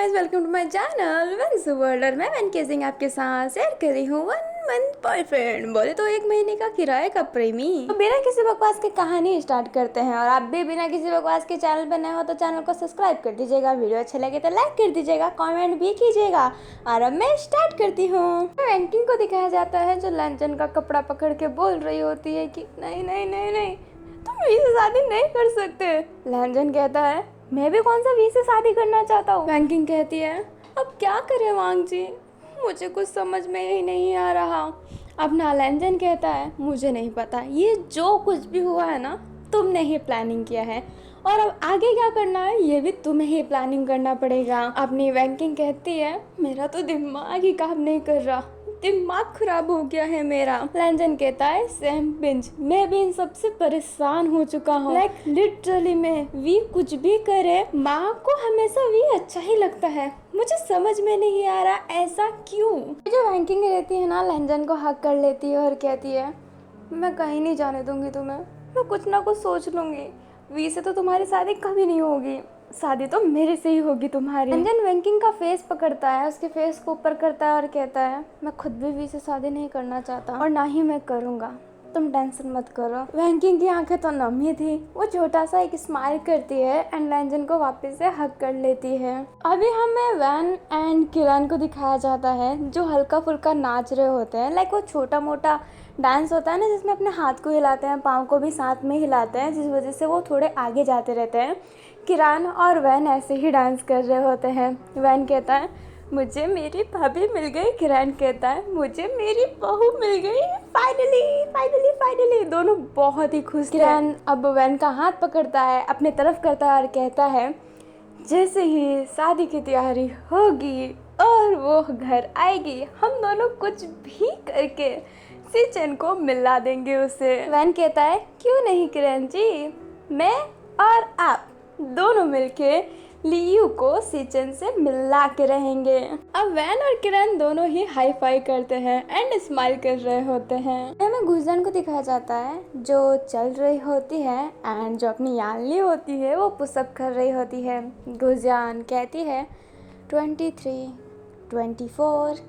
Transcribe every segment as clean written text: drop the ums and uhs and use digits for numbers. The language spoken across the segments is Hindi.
Guys, welcome to my channel once world. और मैं वन केसिंग आपके साथ शेयर कर रही हूँ 1 मंथ बॉयफ्रेंड, बोले तो 1 महीने का किराए का प्रेमी। तो बिना किसी बकवास की कहानी स्टार्ट करते हैं। और आप भी बिना किसी बकवास के चैनल पर नए हो तो चैनल को सब्सक्राइब कर दीजिएगा, वीडियो अच्छा लगे तो लाइक कर दीजिएगा, कॉमेंट भी कीजिएगा। और अब मैं स्टार्ट करती हूँ। रैंकिंग को दिखाया जाता है जो लंचन का कपड़ा पकड़ के बोल रही होती है कि नहीं नहीं नहीं नहीं, तुम इससे शादी नहीं कर सकते। लंचन कहता है मैं भी कौन सा वी से शादी करना चाहता हूँ। वैंकिंग कहती है अब क्या करें वांग जी, मुझे कुछ समझ में ही नहीं आ रहा। अब नालंजन कहता है मुझे नहीं पता, ये जो कुछ भी हुआ है ना तुमने ही प्लानिंग किया है और अब आगे क्या करना है ये भी तुम्हें ही प्लानिंग करना पड़ेगा। अपनी वैंकिंग कहती है मेरा तो दिमाग ही काम नहीं कर रहा, दिमाग खराब हो गया है मेरा। लंजन कहता है सेम पिंच, मैं भी इन सबसे परेशान हो चुका हूँ। लाइक लिटरली में वी कुछ भी करे माँ को हमेशा वी अच्छा ही लगता है, मुझे समझ में नहीं आ रहा ऐसा क्यों। जो वैंकिंग रहती है ना लंजन को हक कर लेती है और कहती है मैं कहीं नहीं जाने दूंगी तुम्हें, मैं कुछ ना कुछ सोच लूंगी, वी से तो तुम्हारी शादी कभी नहीं होगी, शादी तो मेरे से ही होगी तुम्हारी। अंजन वैंकिंग का फेस पकड़ता है, उसके फेस को ऊपर करता है और कहता है मैं खुद भी वी से शादी नहीं करना चाहता और ना ही मैं करूँगा, तुम टेंशन मत करो। वैंकिंग की आंखें तो नम ही थी, वो छोटा सा एक स्माइल करती है एंड लंजन को वापस से हक कर लेती है। अभी हमें वैन एंड किरण को दिखाया जाता है जो हल्का फुल्का नाच रहे होते हैं। लाइक वो छोटा मोटा डांस होता है ना जिसमें अपने हाथ को हिलाते हैं, पाँव को भी साथ में हिलाते हैं, जिस वजह से वो थोड़े आगे जाते रहते हैं। किरण और वैन ऐसे ही डांस कर रहे होते हैं। वैन कहता है मुझे मेरी भाभी मिल गई, किरण कहता है मुझे मेरी बहू मिल गई, फाइनली फाइनली फाइनली। दोनों बहुत ही खुश। किरण अब वैन का हाथ पकड़ता है, अपने तरफ करता है और कहता है जैसे ही शादी की तैयारी होगी और वो घर आएगी हम दोनों कुछ भी करके सिचन को मिला देंगे उसे। वैन कहता है क्यों नहीं किरण जी, मैं और आप दोनों मिलके लियू को सिचन से मिला के रहेंगे। अब वैन और किरण दोनों ही हाई फाई करते हैं एंड स्माइल कर रहे होते हैं। हमें गुजन को दिखाया जाता है जो चल रही होती है एंड जो अपनी यानली होती है वो पुशअप कर रही होती है। गुजन कहती है 23, 24,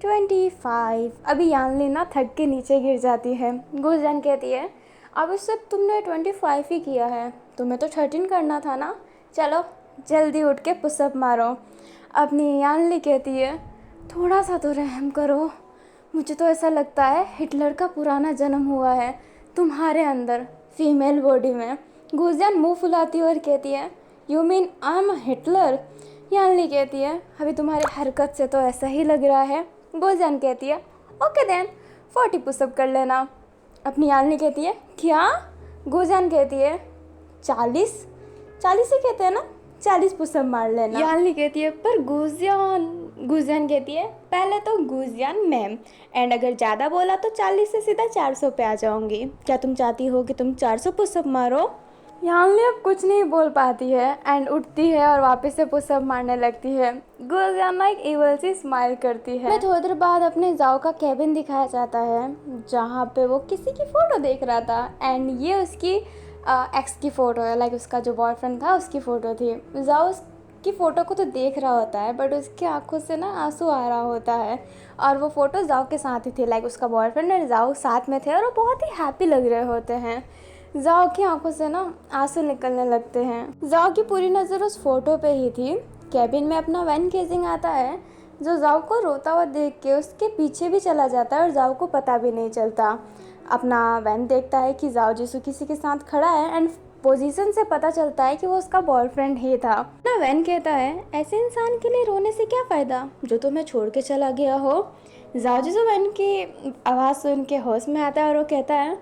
25। अभी यानली ना थक के नीचे गिर जाती है। गुजन कहती है अब इससे तुमने 25 ही किया है, तुम्हें तो 13 करना था ना, चलो जल्दी उठ के पुशअप मारो। अपनी यानली कहती है थोड़ा सा तो रहम करो, मुझे तो ऐसा लगता है हिटलर का पुराना जन्म हुआ है तुम्हारे अंदर फीमेल बॉडी में। गुजन मुंह फुलाती है और कहती है you mean I am Hitler. Yanli कहती है अभी तुम्हारी हरकत से तो ऐसा ही लग रहा है। गुजन कहती है ओके देन 40 पुशअप कर लेना। अपनी यानली कहती है क्या? गुजन कहती है 40 ही कहते हैं ना, 40 पुशअप मार लेना। यानली कहती है पर गुजन कहती है पहले तो गुजन मैम, एंड अगर ज़्यादा बोला तो 40 से सीधा 400 पे आ जाऊंगी, क्या तुम चाहती हो कि तुम 400 पुशअप मारो? यानली अब कुछ नहीं बोल पाती है एंड उठती है और वापस से पुशअप मारने लगती है। गुजन एक इवल सी स्माइल करती है। थोड़ी देर बाद अपने जाओ का केबिन दिखाया जाता है जहाँ पे वो किसी की फ़ोटो देख रहा था एंड ये उसकी एक्स की फ़ोटो है। लाइक उसका जो बॉयफ्रेंड था उसकी फ़ोटो थी। जाओ उसकी फ़ोटो को तो देख रहा होता है बट उसकी आंखों से ना आंसू आ रहा होता है और वो फ़ोटो जाओ के साथ ही थी। लाइक उसका बॉयफ्रेंड और जाओ साथ में थे और वो बहुत ही हैप्पी लग रहे होते हैं। जाओ की आंखों से ना आंसू निकलने लगते हैं। जाओ की पूरी नज़र उस फोटो पे ही थी। कैबिन में अपना वैन केसिंग आता है जो जाओ को रोता हुआ देख के उसके पीछे भी चला जाता है और जाओ को पता भी नहीं चलता। अपना वैन देखता है कि जाओ जिसु किसी के साथ खड़ा है एंड पोजीशन से पता चलता है कि वो उसका बॉयफ्रेंड ही था। ना वैन कहता है ऐसे इंसान के लिए रोने से क्या फ़ायदा जो तुम्हें छोड़ के चला गया हो। जाओ जिसु वैन की आवाज़ सुन के होश में आता है और वो कहता है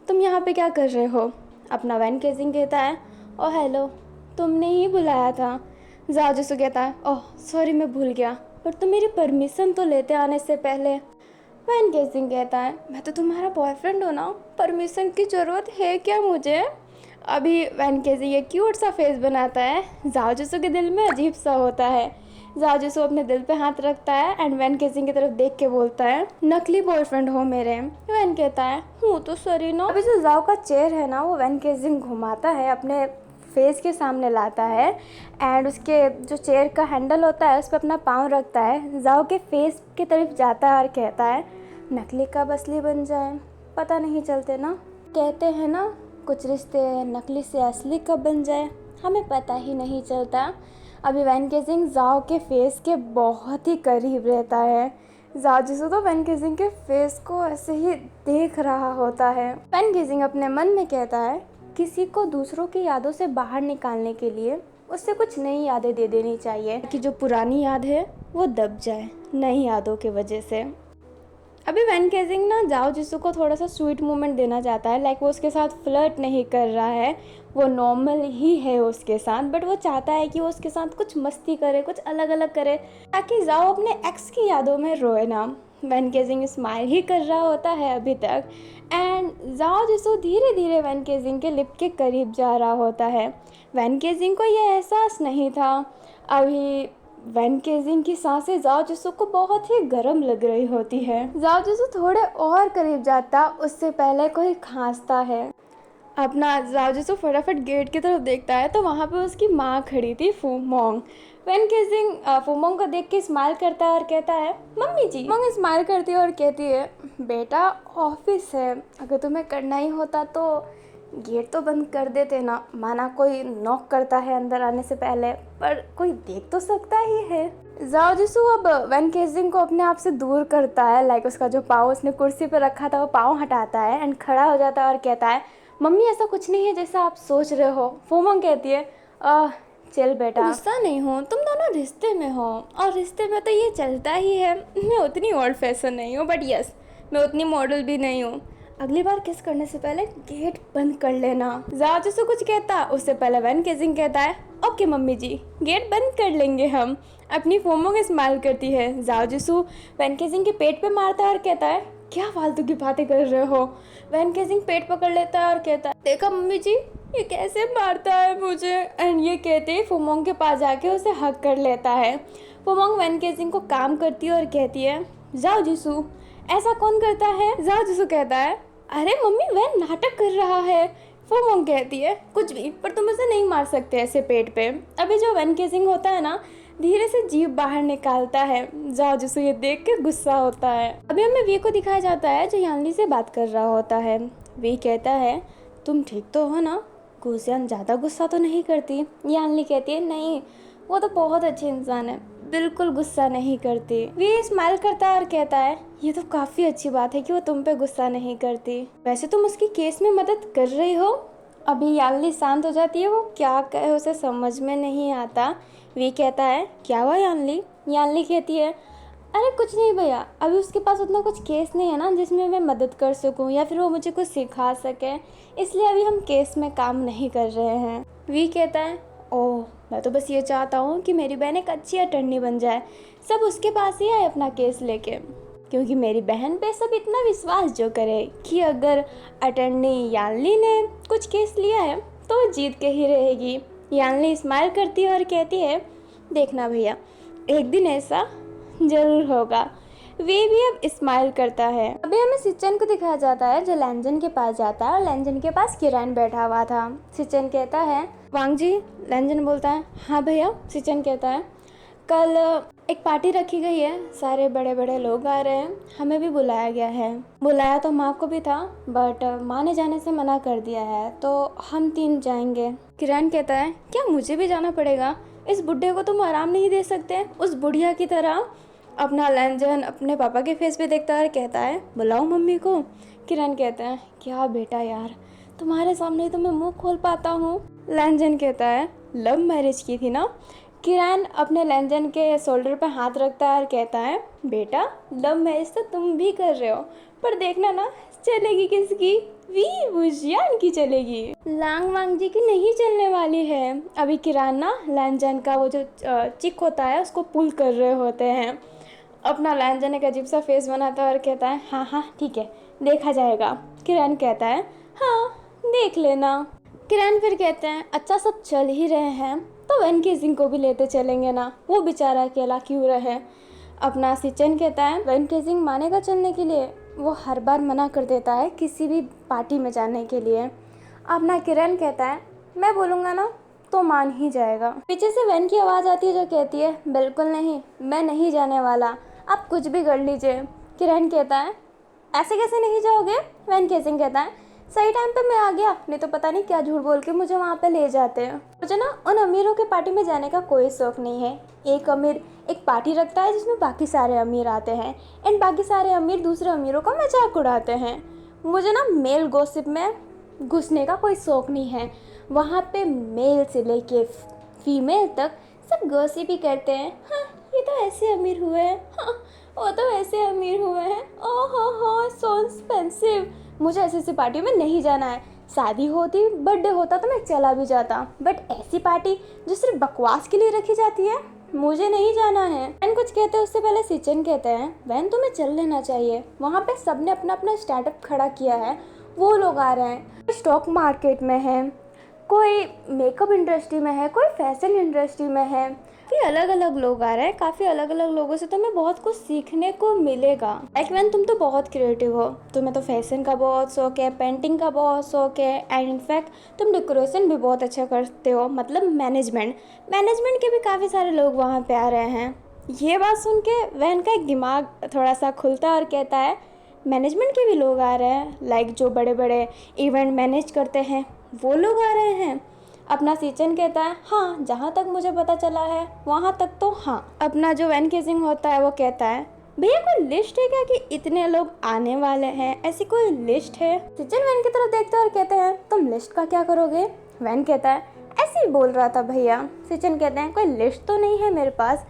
तुम यहाँ पे क्या कर रहे हो। अपना वैन केसिंग कहता है ओह हेलो, तुमने ही बुलाया था। जाओ जिसु कहता है ओह सॉरी मैं भूल गया, पर तुम मेरी परमिशन तो लेते आने से पहले। वैन केसिंग कहता है मैं तो तुम्हारा बॉयफ्रेंड हूँ ना, परमिशन की ज़रूरत है क्या मुझे। अभी वैन केसिंग एक क्यूट सा फेस बनाता है। जाओ जिसु के दिल में अजीब सा होता है। जाओ जिसु अपने दिल पे हाथ रखता है एंड वैन केसिंग की तरफ देख के बोलता है नकली बॉयफ्रेंड हो मेरे। वैन कहता है हूँ तो सॉरी ना। अभी जो जाओ का चेयर है ना वो वैन केसिंग घुमाता है अपने फेस के सामने लाता है एंड उसके जो चेयर का हैंडल होता है उस पर अपना पाँव रखता है, जाओ के फेस की तरफ जाता है और कहता है नकली कब असली बन जाए पता नहीं चलते ना। कहते हैं ना कुछ रिश्ते नकली से असली कब बन जाए हमें पता ही नहीं चलता। अभी वैन केजिंग जाओ के फेस के बहुत ही करीब रहता है। जाओ जिसो तो वैन केजिंग के फेस को ऐसे ही देख रहा होता है। वैन केजिंग अपने मन में कहता है किसी को दूसरों की यादों से बाहर निकालने के लिए उससे कुछ नई यादें दे देनी चाहिए कि जो पुरानी याद है वो दब जाए नई यादों की वजह से। अभी वैन केजिंग ना जाओ जिसू को थोड़ा सा स्वीट मोमेंट देना चाहता है, लाइक वो उसके साथ फ्लर्ट नहीं कर रहा है, वो नॉर्मल ही है उसके साथ, बट वो चाहता है कि वो उसके साथ कुछ मस्ती करे, कुछ अलग अलग करे ताकि जाओ अपने एक्स की यादों में रोए ना। वैन केजिंग स्माइल ही कर रहा होता है अभी तक एंड जाओ जिसू धीरे धीरे वैन केजिंग के लिप के करीब जा रहा होता है। वैन केजिंग को ये एहसास नहीं था अभी वैन केजिंग की सांसें जाओ जिसू को बहुत ही गर्म लग रही होती है। जाओ जिसू थोड़े और करीब जाता उससे पहले कोई खांसता है। अपना जाओ जिसू फटाफट गेट की तरफ देखता है तो वहाँ पे उसकी माँ खड़ी थी फूमोंग। वैन केजिंग फूमोंग को देख के स्माइल करता है और कहता है मम्मी जी। फूमोंग स्माइल करती है और कहती है बेटा ऑफिस है, अगर तुम्हें करना ही होता तो गेट तो बंद कर देते ना, माना कोई नॉक करता है अंदर आने से पहले, पर कोई देख तो सकता ही है। जाओ जिसू अब वैन केजिंग को अपने आप से दूर करता है, लाइक उसका जो पाँव उसने कुर्सी पर रखा था वो पाँव हटाता है एंड खड़ा हो जाता है और कहता है मम्मी ऐसा कुछ नहीं है जैसा आप सोच रहे हो। फूमोंग कहती है चल बेटा गुस्सा नहीं हो, तुम दोनों रिश्ते में हो और रिश्ते में तो ये चलता ही है। मैं उतनी ओल्ड फैशन नहीं हूँ बट यस मैं उतनी मॉडल भी नहीं हूँ। अगली बार किस करने से पहले गेट बंद कर लेना। जाओ जिसू कुछ कहता उससे पहले वैन केजिंग कहता है ओके मम्मी जी गेट बंद कर लेंगे हम। अपनी फूमोंग स्माइल करती है। जाओ जिसू वैन केजिंग के पेट पे मारता है और कहता है क्या फालतू की बातें कर रहे हो। वैन केजिंग पेट पकड़ लेता है और कहता है देखा मम्मी जी ये कैसे मारता है मुझे, एंड ये कहते ही फूमोंग के पास जाके उसे हक कर लेता है। फूमोंग वैन केजिंग को काम करती है और कहती है जाओ जिसू ऐसा कौन करता है। जाओ जिसू कहता है अरे मम्मी वह नाटक कर रहा है। फूमोंग कहती है कुछ भी, पर तुम उसे नहीं मार सकते ऐसे पेट पे। अभी जो वैन केजिंग होता है ना धीरे से जीभ बाहर निकालता है। जाओ जिसू ये देख के गुस्सा होता है। अभी हमें वी को दिखाया जाता है जो यानली से बात कर रहा होता है। वी कहता है तुम ठीक तो हो ना, गुसियान ज़्यादा गुस्सा तो नहीं करती। यानली कहती है नहीं वो तो बहुत अच्छी इंसान है, बिल्कुल गुस्सा नहीं करती। वी स्माइल करता है और कहता है ये तो काफ़ी अच्छी बात है कि वो तुम पे गुस्सा नहीं करती, वैसे तुम उसकी केस में मदद कर रही हो। अभी यानली शांत हो जाती है, वो क्या कहे उसे समझ में नहीं आता। वी कहता है क्या हुआ यानली। यानली कहती है अरे कुछ नहीं भैया, अभी उसके पास उतना कुछ केस नहीं है ना जिसमें मैं मदद कर सकूं या फिर वो मुझे कुछ सिखा सके, इसलिए अभी हम केस में काम नहीं कर रहे हैं। वी कहता है ओह मैं तो बस ये चाहता हूँ कि मेरी बहन एक अच्छी अटर्नी बन जाए, सब उसके पास ही आए अपना केस लेके, क्योंकि मेरी बहन पे सब इतना विश्वास जो करे कि अगर अटर्नी यानली ने कुछ केस लिया है तो जीत के ही रहेगी। यानली स्माइल करती है और कहती है देखना भैया एक दिन ऐसा जरूर होगा। वे भी अब स्माइल करता है। अभी हमें सिचन को दिखाया जाता है जो लैंजन के पास जाता है और लैंजन के पास किरण बैठा हुआ था। सिचन कहता है वांग जी। लैंजन बोलता है हाँ भैया। सिचन कहता है कल एक पार्टी रखी गई है, सारे बड़े बड़े लोग आ रहे हैं, हमें भी बुलाया गया है। बुलाया तो माँ को भी था बट माँ ने जाने से मना कर दिया है तो हम 3 जाएंगे। किरण कहता है क्या मुझे भी जाना पड़ेगा, इस बुढ़े को तुम आराम नहीं दे सकते। उस बुढ़िया की तरह अपना लैंजन अपने पापा के फेस पे देखता है और कहता है बुलाओ मम्मी को। किरण कहता है क्या बेटा यार तुम्हारे सामने तो मैं मुंह खोल पाता हूँ। लैंजन कहता है लव मैरिज की थी ना। किरण अपने लैंजन के शोल्डर पे हाथ रखता है और कहता है बेटा लव मैरिज तो तुम भी कर रहे हो, पर देखना ना चलेगी किसकी, वी बुझियान की चलेगी, लांग वांग जी की नहीं चलने वाली है। अभी किरण ना लैंजन का वो जो चिक होता है उसको पुल कर रहे होते हैं। अपना लैंजन एक अजीब सा फेस बनाता है और कहता है हाँ हाँ ठीक है देखा जाएगा। किरण कहता है हाँ देख लेना। किरण फिर कहते हैं अच्छा सब चल ही रहे हैं तो वैन केजिंग को भी लेते चलेंगे ना, वो बेचारा अकेला क्यों रहे। अपना सिचन कहता है वैन केजिंग मानेगा चलने के लिए, वो हर बार मना कर देता है किसी भी पार्टी में जाने के लिए। अपना किरण कहता है मैं बोलूँगा ना तो मान ही जाएगा। पीछे से वैन की आवाज़ आती है जो कहती है बिल्कुल नहीं, मैं नहीं जाने वाला, आप कुछ भी कर लीजिए। किरण कहता है ऐसे कैसे नहीं जाओगे? वैन केसिंग कहता है सही टाइम पे मैं आ गया, नहीं तो पता नहीं क्या झूठ बोल के मुझे वहाँ पे ले जाते हैं। मुझे ना उन अमीरों के पार्टी में जाने का कोई शौक नहीं है। एक अमीर एक पार्टी रखता है जिसमें बाकी सारे अमीर आते हैं एंड बाकी सारे अमीर दूसरे अमीरों का मजाक उड़ाते हैं। मुझे ना मेल गॉसिप में घुसने का कोई शौक नहीं है। वहाँ पे मेल से लेके फीमेल तक सब गॉसिप ही करते हैं। हाँ ये तो ऐसे अमीर हुए हैं, हाँ वो तो ऐसे अमीर हुए हैं, ओह हो सो एक्सपेंसिव। मुझे ऐसी पार्टी में नहीं जाना है। शादी होती, बर्थडे होता तो मैं चला भी जाता, बट ऐसी पार्टी जो सिर्फ बकवास के लिए रखी जाती है, मुझे नहीं जाना है। वैन कुछ कहते हैं उससे पहले सिचन कहते हैं वैन तुम्हें चल लेना चाहिए, वहाँ पे सबने अपना अपना स्टार्टअप खड़ा किया है, वो लोग आ रहे हैं, कोई स्टॉक मार्केट में है, कोई मेकअप इंडस्ट्री में है, कोई फैशन इंडस्ट्री में है, काफ़ी अलग अलग लोग आ रहे हैं। काफ़ी अलग अलग लोगों से तुम्हें बहुत कुछ सीखने को मिलेगा। लाइक वैन तुम तो बहुत क्रिएटिव हो, तुम्हें तो फैशन का बहुत शौक है, पेंटिंग का बहुत शौक है एंड इनफैक्ट तुम डेकोरेशन भी बहुत अच्छा करते हो, मतलब मैनेजमेंट के भी काफ़ी सारे लोग वहाँ पे आ रहे हैं। ये बात सुन के वैन का एक दिमाग थोड़ा सा खुलता है और कहता है मैनेजमेंट के भी लोग आ रहे हैं, लाइक जो बड़े बड़े इवेंट मैनेज करते हैं वो लोग आ रहे हैं। अपना सिचन कहता है हाँ जहाँ तक मुझे पता चला है वहाँ तक तो हाँ। अपना जो वैन केसिंग होता है वो कहता है भैया कोई लिस्ट है क्या कि इतने लोग आने वाले हैं, ऐसी कोई लिस्ट है? सिचन वैन की तरफ देखते हैं और कहते हैं तुम लिस्ट का क्या करोगे? वैन कहता है ऐसे ही बोल रहा था भैया। सिचन कहते हैं कोई लिस्ट तो नहीं है मेरे पास,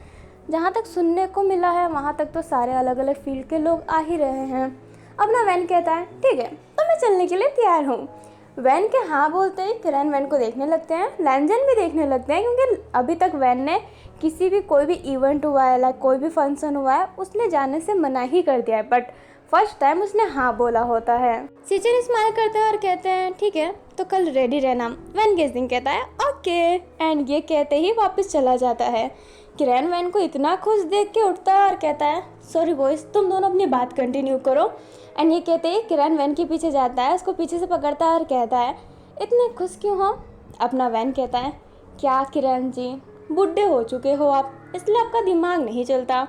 जहाँ तक सुनने को मिला है वहाँ तक तो सारे अलग अलग फील्ड के लोग आ ही रहे हैं। अपना वैन कहता है ठीक है तो मैं चलने के लिए तैयार हूँ। वैन के हाँ बोलते ही किरण वैन को देखने लगते हैं, लैंजन भी देखने लगते हैं, क्योंकि अभी तक वैन ने किसी भी कोई भी इवेंट हुआ है, लाइक कोई भी फंक्शन हुआ है, उसने जाने से मना ही कर दिया है, बट फर्स्ट टाइम उसने हाँ बोला होता है। सिचन स्माइल करते हैं और कहते हैं ठीक है तो कल रेडी रहना। वैन केसिंग कहता है ओके एंड ये कहते ही वापस चला जाता है। किरण वैन को इतना खुश देख के उठता है और कहता है सॉरी बॉयज तुम दोनों अपनी बात कंटिन्यू करो। एंड ये कहते ही किरण वैन के पीछे जाता है, उसको पीछे से पकड़ता है और कहता है इतने खुश क्यों हो? अपना वैन कहता है क्या किरण जी बूढ़े हो चुके हो आप, इसलिए आपका दिमाग नहीं चलता।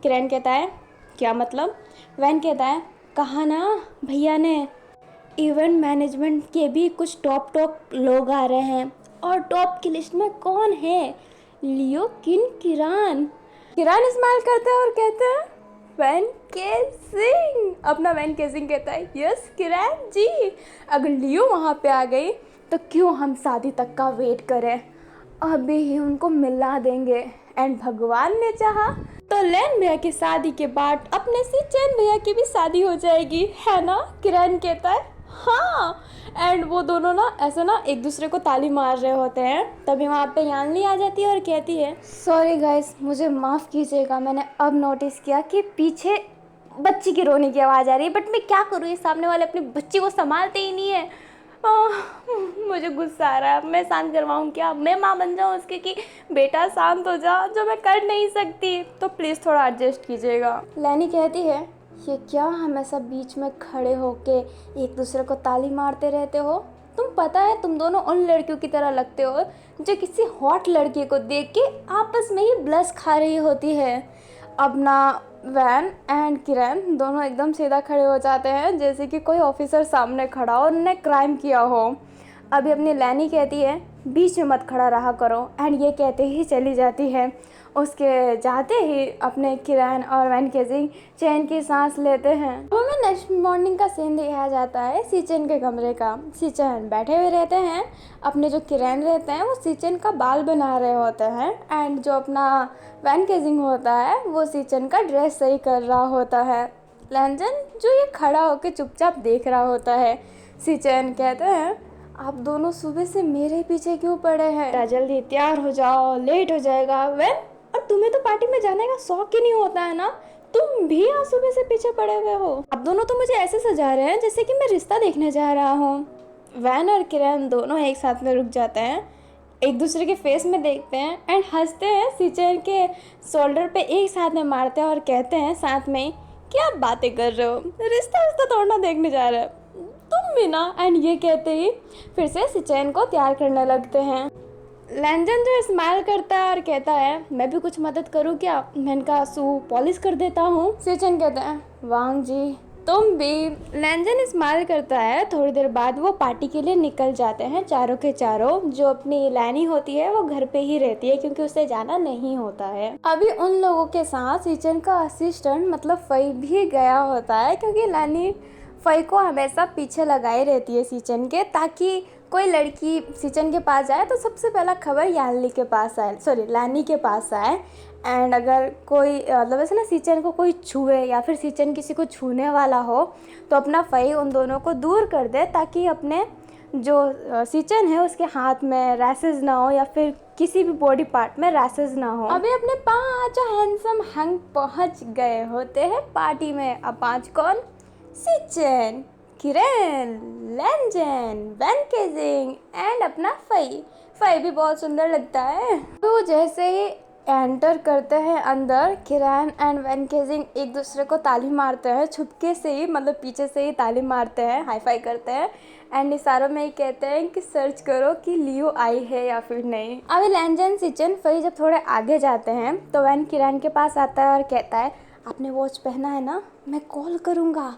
किरण कहता है क्या मतलब? वैन कहता है कहा ना भैया ने इवेंट मैनेजमेंट के भी कुछ टॉप लोग आ रहे हैं, और टॉप की लिस्ट में कौन है? लियो किरण। किरण स्माइल करते हैं और कहते हैं वैन केसिंग। अपना वैन केसिंग कहता है यस किरण जी, अगर लियो वहाँ पे आ गई तो क्यों हम शादी तक का वेट करें, अभी ही उनको मिला देंगे। एंड भगवान ने चाहा तो लैन भैया की शादी के बाद अपने से चैन भैया की भी शादी हो जाएगी, है ना? किरण कहता है हाँ। एंड वो दोनों ना ऐसे ना एक दूसरे को ताली मार रहे होते हैं, तभी वहाँ पे यानली आ जाती है और कहती है सॉरी गाइस मुझे माफ़ कीजिएगा, मैंने अब नोटिस किया कि पीछे बच्ची की रोने की आवाज़ आ रही है, बट मैं क्या करूँ, ये सामने वाले अपनी बच्ची को संभालते ही नहीं है। मुझे गुस्सा आ रहा है, मैं शांत करवाऊँ क्या? मैं माँ बन जाऊँ उसके कि बेटा शांत हो जा, जो मैं कर नहीं सकती, तो प्लीज़ थोड़ा एडजस्ट कीजिएगा। लैनी कहती है ये क्या हमेशा बीच में खड़े होके एक दूसरे को ताली मारते रहते हो? तुम पता है तुम दोनों उन लड़कियों की तरह लगते हो जो किसी हॉट लड़की को देख के आपस में ही ब्लश खा रही होती है। अपना वैन एंड किरण दोनों एकदम सीधा खड़े हो जाते हैं जैसे कि कोई ऑफिसर सामने खड़ा हो और उन्होंने क्राइम किया हो। अभी अपनी लैनी कहती है बीच में मत खड़ा रहा करो, एंड ये कहते ही चली जाती है। उसके जाते ही अपने किरण और वैन केसिंग चैन की सांस लेते हैं। हमें नेक्स्ट मॉर्निंग का सीन दिखाया जाता है सिचन के कमरे का। सिचन बैठे हुए रहते हैं, अपने जो किरण रहते हैं वो सिचन का बाल बना रहे होते हैं, एंड जो अपना वैन केसिंग होता है वो सिचन का ड्रेस सही कर रहा होता है। लैंजन जो ये खड़ा होकर चुपचाप देख रहा होता है। सिचन कहते हैं आप दोनों सुबह से मेरे पीछे क्यों पड़े हैं? जल्दी तैयार हो जाओ, लेट हो जाएगा। वैन और तुम्हें तो पार्टी में जाने का शौक ही नहीं होता है ना, तुम भी आज सुबह से पीछे पड़े हुए हो। आप दोनों तो मुझे ऐसे सजा रहे हैं जैसे कि मैं रिश्ता देखने जा रहा हूँ। वैन और किरण दोनों एक साथ में रुक जाते हैं, एक दूसरे के फेस में देखते हैं एंड हंसते हैं। सिचन के शोल्डर पे एक साथ में मारते हैं और कहते हैं साथ में क्या बातें कर रहे हो, रिश्ता तोड़ना देखने जा रहे हो तुम भी ना। एंड ये कहते ही फिर से सिचन को तैयार करने लगते हैं। लैंजन जो स्माइल करता है और कहता है मैं भी कुछ मदद करूँ क्या, मैं इनका शू पॉलिश कर देता हूँ। सिचन कहता है वांग जी तुम भी। लैंजन स्माइल करता है। थोड़ी देर बाद वो पार्टी के लिए निकल जाते हैं चारों के चारों। जो अपनी लैनी होती है वो घर पे ही रहती है क्योंकि उसे जाना नहीं होता है। अभी उन लोगों के साथ सिचन का असिस्टेंट मतलब फई भी गया होता है क्योंकि लैनी फई को हमेशा पीछे लगाई रहती है सिचन के, ताकि कोई लड़की सिचन के पास जाए तो सबसे पहला खबर यानली के पास आए, सॉरी लैनी के पास आए। एंड अगर कोई मतलब ऐसे ना सिचन को कोई छुए या फिर सिचन किसी को छूने वाला हो तो अपना फई उन दोनों को दूर कर दे, ताकि अपने जो सिचन है उसके हाथ में रैसेस ना हो या फिर किसी भी बॉडी पार्ट में रैसेस ना हो। अभी अपने 5 हैंडसम हंग पहुंच गए होते हैं पार्टी में। अब 5 कौन? सिचन, किरण, लैंजन, वैन केजिंग एंड अपना फई। फई भी बहुत सुंदर लगता है। तो जैसे ही एंटर करते हैं अंदर, किरण एंड वैन केजिंग एक दूसरे को ताली मारते हैं छुपके से ही, मतलब पीछे से ही ताली मारते हैं, हाई फाई करते हैं एंड इशारों में ही कहते हैं कि सर्च करो कि लियो आई है या फिर नहीं। अभी लैंजन सिचन फई जब थोड़े आगे जाते हैं तो वैन किरण के पास आता है और कहता है आपने वॉच पहना है ना, मैं कॉल करूँगा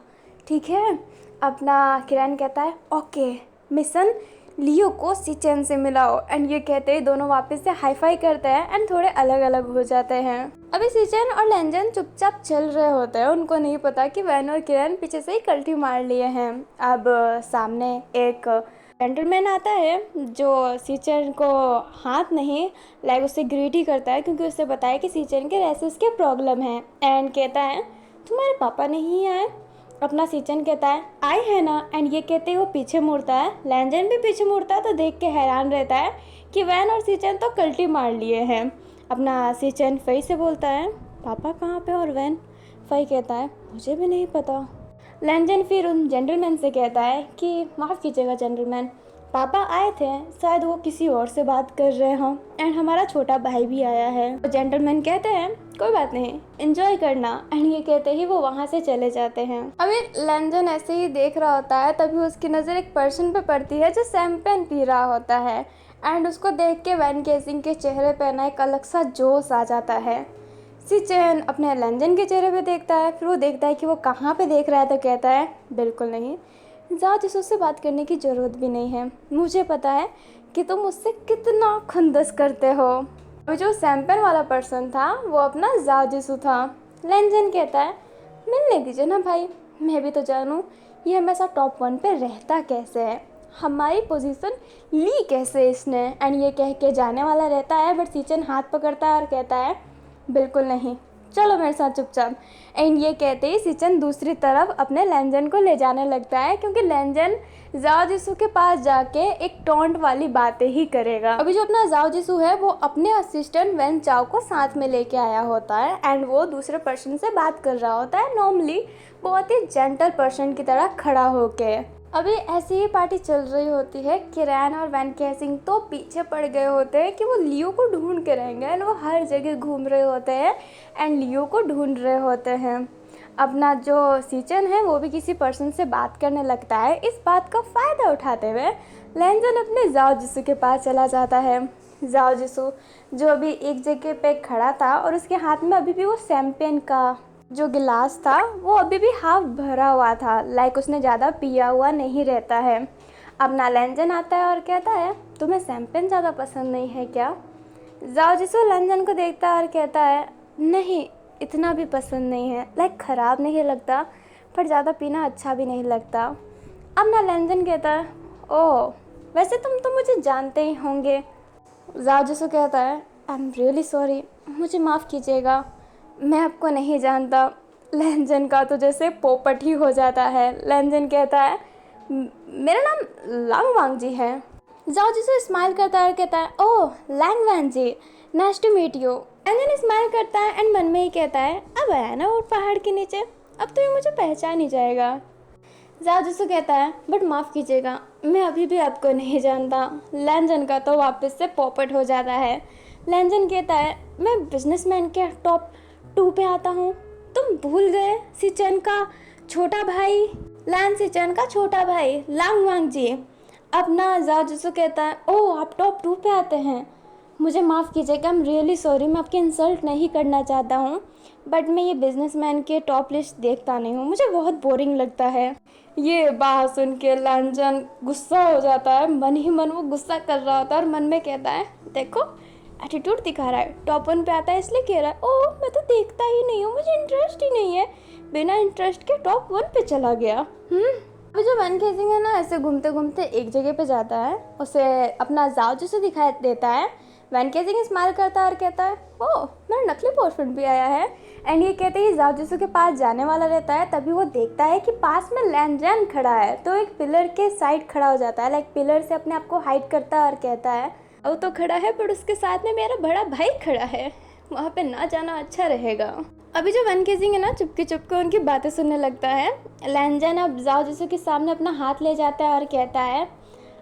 ठीक है। अपना किरण कहता है ओके, मिशन लियो को सिचन से मिलाओ। एंड ये कहते ही दोनों वापस से हाई फाई करते हैं एंड थोड़े अलग अलग हो जाते हैं। अभी सिचन और लैंजन चुपचाप चल रहे होते हैं, उनको नहीं पता कि वैन और किरण पीछे से ही कल्टी मार लिए हैं। अब सामने एक जेंटलमैन आता है जो सिचन को हाथ नहीं लाइक उससे ग्रीट ही करता है क्योंकि उससे बताया कि सिचन के रैसेस के प्रॉब्लम है। एंड कहता है तुम्हारे पापा नहीं आए। अपना सिचन कहता है आए है ना। एंड ये कहते ही वो पीछे मुड़ता है। लैंजन भी पीछे मुड़ता है तो देख के हैरान रहता है कि वैन और सिचन तो कल्टी मार लिए हैं। अपना सिचन फई से बोलता है पापा कहाँ पे और वैन। फई कहता है मुझे भी नहीं पता। लैंजन फिर उन जेंटलमैन से कहता है कि माफ़ कीजिएगा जेंटलमैन, पापा आए थे, शायद वो किसी और से बात कर रहे हों एंड हमारा छोटा भाई भी आया है। तो जेंटलमैन कहते हैं कोई बात नहीं, एंजॉय करना। एंड ये कहते ही वो वहाँ से चले जाते हैं। अभी लैंजन ऐसे ही देख रहा होता है, तभी उसकी नज़र एक पर्सन पे पड़ती है जो शैंपेन पी रहा होता है। एंड उसको देख के वैन केजिंग के चेहरे पे ना एक अलग सा जोश आ जाता है। सिचन अपने लैंजन के चेहरे पे देखता है, फिर वो देखता है कि वो कहाँ पे देख रहा है तो कहता है बिल्कुल नहीं, जाओ जिस उससे बात करने की ज़रूरत भी नहीं है, मुझे पता है कि तुम मुझसे कितना खुंदस करते हो। और जो सैम्पन वाला पर्सन था वो अपना जाओ जिसू था। लैंजन कहता है मिलने दीजिए ना भाई, मैं भी तो जानूँ ये हमेशा टॉप 1 पे रहता कैसे है, हमारी पोजीशन ली कैसे इसने। एंड ये कह के जाने वाला रहता है बट सिचन हाथ पकड़ता है और कहता है बिल्कुल नहीं, चलो मेरे साथ चुपचाप। एंड ये कहते ही सिचन दूसरी तरफ अपने लैंजन को ले जाने लगता है क्योंकि लैंजन जाओ जिसू के पास जाके एक टॉन्ट वाली बातें ही करेगा। अभी जो अपना जाओ जिसू है वो अपने असिस्टेंट वैन चाओ को साथ में लेके आया होता है एंड वो दूसरे पर्सन से बात कर रहा होता है नॉर्मली बहुत ही जेंटल पर्सन की तरह खड़ा होके। अभी ऐसी ही पार्टी चल रही होती है। किरण और वैन केजिंग तो पीछे पड़ गए होते हैं कि वो लियो को ढूंढ के रहेंगे एंड वो हर जगह घूम रहे होते हैं एंड लियो को ढूंढ रहे होते हैं। अपना जो सिचन है वो भी किसी पर्सन से बात करने लगता है। इस बात का फ़ायदा उठाते हुए लैंजन अपने जाओ जिसू के पास चला जाता है। जाओ जिसू जो अभी एक जगह पे खड़ा था और उसके हाथ में अभी भी वो शैंपेन का जो गिलास था वो अभी भी हाफ भरा हुआ था, लाइक उसने ज़्यादा पिया हुआ नहीं रहता है। अपना लैंजन आता है और कहता है तुम्हें शैंपेन ज़्यादा पसंद नहीं है क्या। जाओ जिसो लैंजन को देखता है और कहता है नहीं, इतना भी पसंद नहीं है, लाइक ख़राब नहीं लगता पर ज़्यादा पीना अच्छा भी नहीं लगता। अपना लैंजन कहता है ओह वैसे तुम तो मुझे जानते ही होंगे। जाओ जिसो कहता है आई एम रियली सॉरी, मुझे माफ़ कीजिएगा, मैं आपको नहीं जानता। लैंजन का तो जैसे पोपट ही हो जाता है। लैंजन कहता है मेरा नाम लांग वांग जी है। जाओ जिसो स्माइल करता है और कहता है oh Lang Wang ji, nice to meet you. लैंजन स्माइल करता है एंड मन में ही कहता है अब आया ना और पहाड़ के नीचे, अब तो ये मुझे पहचान ही जाएगा। जाओ जिसो कहता है बट माफ़ कीजिएगा, मैं अभी भी आपको नहीं जानता। लैंजन का तो वापस से पोपट हो जाता है। लैंजन कहता है मैं बिजनेसमैन के टॉप 2 पे आता हूँ, तुम भूल गए सिचन का छोटा भाई, लैन सिचन का छोटा भाई लांग वांग जी। अपना जाओ जिसो कहता है ओह आप टॉप 2 पे आते हैं, मुझे माफ़ कीजिएगा, आई एम रियली सॉरी, मैं आपकी इंसल्ट नहीं करना चाहता हूँ, बट मैं ये बिजनेसमैन के टॉप लिस्ट देखता नहीं हूँ, मुझे बहुत बोरिंग लगता है। ये बात सुन के लांचन गुस्सा हो जाता है, मन ही मन वो गुस्सा कर रहा होता है और मन में कहता है देखो एटीट्यूड दिखा रहा है, टॉप 1 पे आता है इसलिए कह रहा है, ओह मैं तो देखता ही नहीं हूँ, मुझे इंटरेस्ट ही नहीं है, बिना इंटरेस्ट के टॉप 1 पे चला गया। अभी जो वैन केजिंग है ना, ऐसे घूमते घूमते एक जगह पे जाता है, उसे अपना जाओ जैसे दिखाई देता है। वैन केजिंग स्माइल करता है और कहता है ओह मेरा नकली बॉयफ्रेंड भी आया है। एंड ये कहते ही जाओ जिसू के पास जाने वाला रहता है, तभी वो देखता है कि पास में लैंजन खड़ा है, तो एक पिलर के साइड खड़ा हो जाता है, लाइक पिलर से अपने आप को हाइड करता है और कहता है वो तो खड़ा है पर उसके साथ में मेरा बड़ा भाई खड़ा है, वहाँ पे ना जाना अच्छा रहेगा। अभी जो वैन केजिंग है ना, चुपके चुपके उनकी बातें सुनने लगता है। लैंजन अब जाओ जिसू के सामने अपना हाथ ले जाता है और कहता है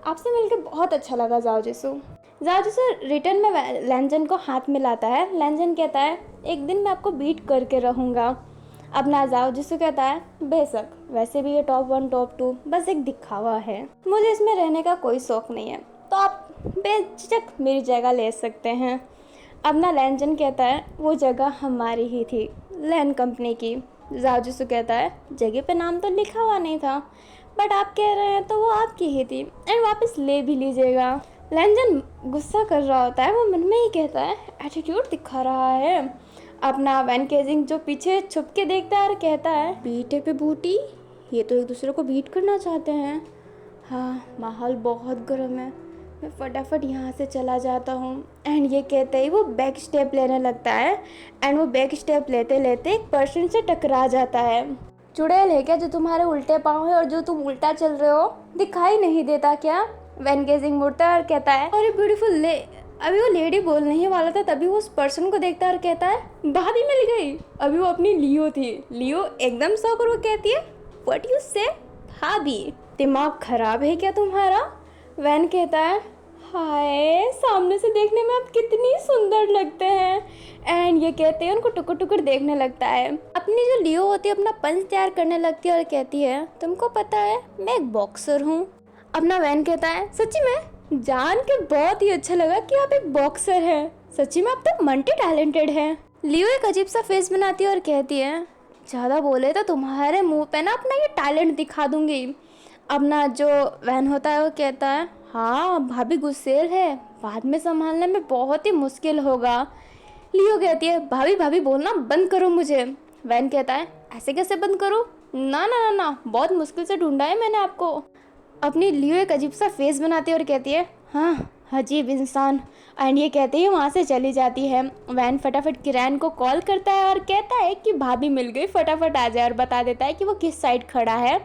आपसे मिलकर बहुत अच्छा लगा जाओ जिसू। जाओ जिसू रिटर्न में लैंजन को हाथ मिलाता है। लैंजन कहता है एक दिन मैं आपको बीट करके रहूँगा। अपना जाओ जिसू कहता है बेशक, वैसे भी ये टॉप 1 टॉप 2 बस एक दिखावा है, मुझे इसमें रहने का कोई शौक नहीं है, तो आप बेझिझक मेरी जगह ले सकते हैं। अपना लैंजन कहता है वो जगह हमारी ही थी, लैंड कंपनी की। जाओ जिसू कहता है जगह पे नाम तो लिखा हुआ नहीं था, बट आप कह रहे हैं तो वो आपकी ही थी एंड वापस ले भी लीजिएगा। लैंजन गुस्सा कर रहा होता है, वो मन में ही कहता है एटीट्यूड दिखा रहा है। अपना वैन केजिंग जो पीछे छुप के देखता है और कहता है बीटे पे बूटी, ये तो एक दूसरे को बीट करना चाहते हैं। हाँ माहौल बहुत गर्म है, मैं फटाफट यहाँ से चला जाता हूँ। एंड ये कहते ही वो बैक स्टेप लेने लगता है एंड वो बैक स्टेप लेते लेते एक पर्सन से टकरा जाता है। चुड़ैल है क्या जो तुम्हारे उल्टे पाँव है और जो तुम उल्टा चल रहे हो, दिखाई नहीं देता क्या? वैन केजिंग मुड़ता है और कहता है अरे ब्यूटीफुल ले। अभी वो लेडी बोलने ही वाला था, तभी वो उस पर्सन को देखता है और कहता है भाभी मिल गई। अभी वो अपनी लियो थी। लियो एकदम शौक और वो कहती है व्हाट यू से भाभी, दिमाग खराब है क्या तुम्हारा? वैन कहता है हाय सामने से देखने में आप कितनी सुंदर लगते हैं। एंड ये कहते हैं उनको टुकुर टुकुर देखने लगता है। अपनी जो लियो होती है अपना पंच तैयार करने लगती है और कहती है तुमको पता है मैं एक बॉक्सर हूँ। अपना वैन कहता है सच्ची में, जान के बहुत ही अच्छा लगा कि आप एक बॉक्सर हैं, सच्ची में आप तो मल्टी टैलेंटेड हैं। लियो एक अजीब सा फेस बनाती है और कहती है ज़्यादा बोले तो तुम्हारे मुंह पे ना अपना ये टैलेंट दिखा दूंगी। अपना जो वैन होता है वो कहता है हाँ भाभी गुस्सेल है, बाद में संभालने में बहुत ही मुश्किल होगा। लियो कहती है भाभी भाभी बोलना बंद करो मुझे। वैन कहता है ऐसे कैसे बंद करूँ? ना ना ना ना, बहुत मुश्किल से ढूंढा है मैंने आपको। अपनी लियो एक अजीब सा फेस बनाती है और कहती है हाँ अजीब इंसान। एंड ये कहते ही वहाँ से चली जाती है। वैन फटाफट किरण को कॉल करता है और कहता है कि भाभी मिल गई, फटाफट आ जाए, और बता देता है कि वो किस साइड खड़ा है।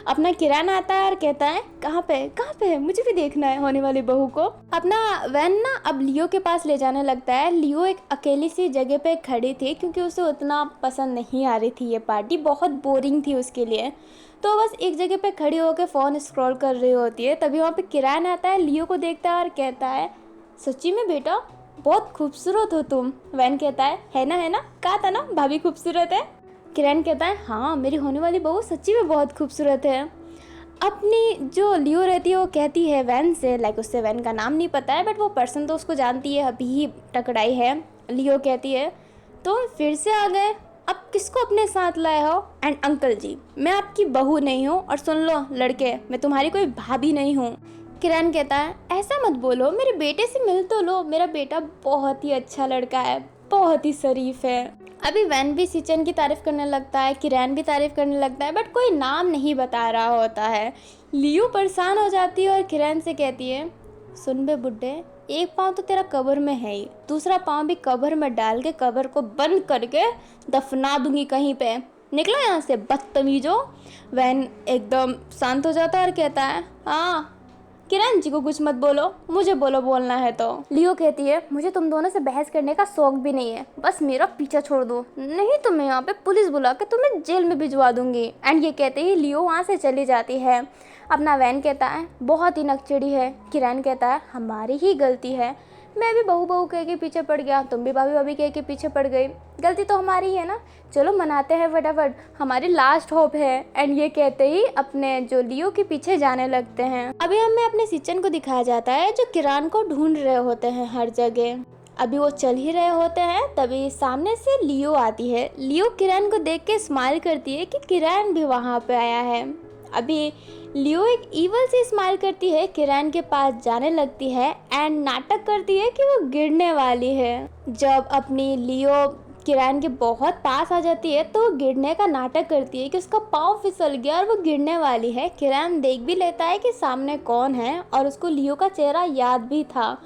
अपना किरण आता है और कहता है कहाँ पे है, मुझे भी देखना है होने वाली बहू को। अपना वैन ना अब लियो के पास ले जाने लगता है। लियो एक अकेली सी जगह पे खड़ी थी क्योंकि उसे उतना पसंद नहीं आ रही थी, ये पार्टी बहुत बोरिंग थी उसके लिए, तो बस एक जगह पे खड़ी होकर फ़ोन स्क्रॉल कर रही होती है। तभी वहाँ पे किरण आता है, लियो को देखता है और कहता है सच्ची में बेटा बहुत खूबसूरत हो तुम। वैन कहता है ना, कहा था ना भाभी खूबसूरत है। किरण कहता है हाँ मेरी होने वाली बहू सच्ची में बहुत खूबसूरत है। अपनी जो लियो रहती है वो कहती है वैन से, लाइक उससे वैन का नाम नहीं पता है बट वो पर्सन तो उसको जानती है, अभी ही टकराई है। लियो कहती है तुम फिर से आ गए, अब किसको अपने साथ लाए हो? एंड अंकल जी मैं आपकी बहू नहीं हूँ, और सुन लो लड़के मैं तुम्हारी कोई भाभी नहीं हूँ। किरण कहता है ऐसा मत बोलो, मेरे बेटे से मिल तो लो, मेरा बेटा बहुत ही अच्छा लड़का है, बहुत ही शरीफ है। अभी वैन भी सिचन की तारीफ करने लगता है, किरण भी तारीफ करने लगता है, बट कोई नाम नहीं बता रहा होता है। लियो परेशान हो जाती है और किरण से कहती है सुन बे बुड्ढे, एक पाँव तो तेरा कब्र में है ही, दूसरा पाँव भी कब्र में डाल के कब्र को बंद करके दफना दूंगी कहीं पे, निकलो यहाँ से बदतमीजो। वैन एकदम शांत हो जाता है और कहता है हाँ किरण जी को कुछ मत बोलो, मुझे बोलो बोलना है तो। लियो कहती है मुझे तुम दोनों से बहस करने का शौक भी नहीं है, बस मेरा पीछा छोड़ दो, नहीं तो मैं यहाँ पे पुलिस बुला के तुम्हें जेल में भिजवा दूंगी। एंड ये कहते ही लियो वहाँ से चली जाती है। अपना वैन कहता है बहुत ही नकचड़ी है। किरण कहता है हमारी ही गलती है, मैं भी बहू बहू कह के पीछे पड़ गया, तुम भी भाभी भाभी कह के पीछे पड़ गई, गलती तो हमारी है ना, चलो मनाते हैं फटाफट, हमारी लास्ट होप है। एंड ये कहते ही अपने जो लियो के पीछे जाने लगते हैं। अभी हमें अपने सिचन को दिखाया जाता है जो किरान को ढूंढ रहे होते हैं हर जगह। अभी वो चल ही रहे होते हैं, तभी सामने से लियो आती है। लियो किरान को देख के स्माइल करती है कि किरान भी वहाँ पे आया है। अभी लियो एक ईवल से स्माइल करती है, किरान के पास जाने लगती है एंड नाटक करती है कि वो गिरने वाली है। जब अपनी लियो किरान के बहुत पास आ जाती है तो वो गिरने का नाटक करती है कि उसका पाँव फिसल गया और वो गिरने वाली है। किरान देख भी लेता है कि सामने कौन है और उसको लियो का चेहरा याद भी था,